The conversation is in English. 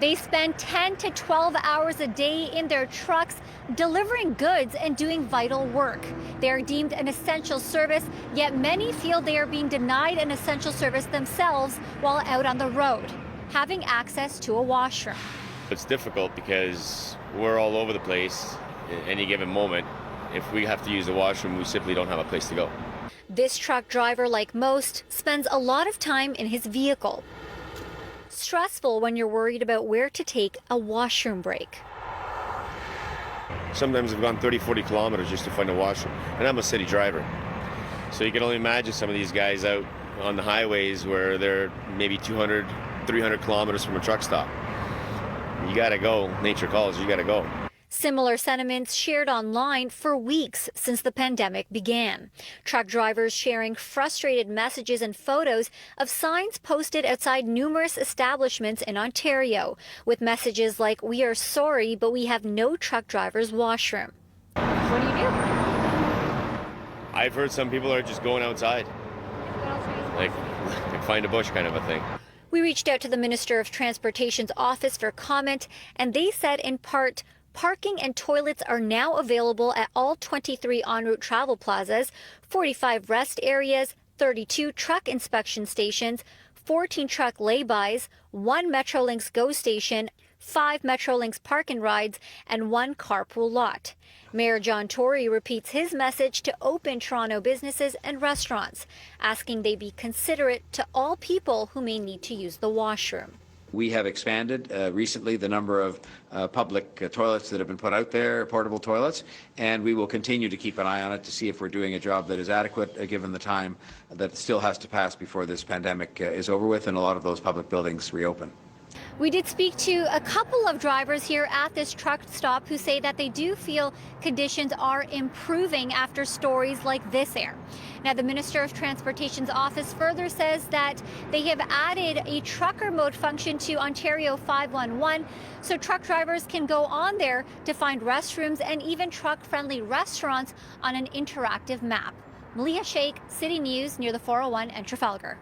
They spend 10 to 12 hours a day in their trucks delivering goods and doing vital work. They are deemed an essential service, yet many feel they are being denied an essential service themselves while out on the road, having access to a washroom. It's difficult because we're all over the place at any given moment. If we have to use the washroom, we simply don't have a place to go. This truck driver, like most, spends a lot of time in his vehicle. Stressful when you're worried about where to take a washroom break. Sometimes I've gone 30, 40 kilometers just to find a washroom, and I'm a city driver. So you can only imagine some of these guys out on the highways where they're maybe 200, 300 kilometers from a truck stop. You gotta go. Nature calls, you gotta go. Similar sentiments shared online for weeks since the pandemic began. Truck drivers sharing frustrated messages and photos of signs posted outside numerous establishments in Ontario, with messages like, "We are sorry, but we have no truck driver's washroom." What do you do? I've heard some people are just going outside, like find a bush kind of a thing. We reached out to the Minister of Transportation's office for comment, and they said in part, parking and toilets are now available at all 23 en route travel plazas, 45 rest areas, 32 truck inspection stations, 14 truck laybys, 1 Metrolinx GO station, 5 Metrolinx park and rides, and 1 carpool lot. Mayor John Tory repeats his message to open Toronto businesses and restaurants, asking they be considerate to all people who may need to use the washroom. We have expanded recently the number of public toilets that have been put out there, portable toilets, and we will continue to keep an eye on it to see if we're doing a job that is adequate given the time that still has to pass before this pandemic is over with and a lot of those public buildings reopen. We did speak to a couple of drivers here at this truck stop who say that they do feel conditions are improving after stories like this air. Now, the Minister of Transportation's office further says that they have added a trucker mode function to Ontario 511, so truck drivers can go on there to find restrooms and even truck-friendly restaurants on an interactive map. Malia Sheikh, City News, near the 401 and Trafalgar.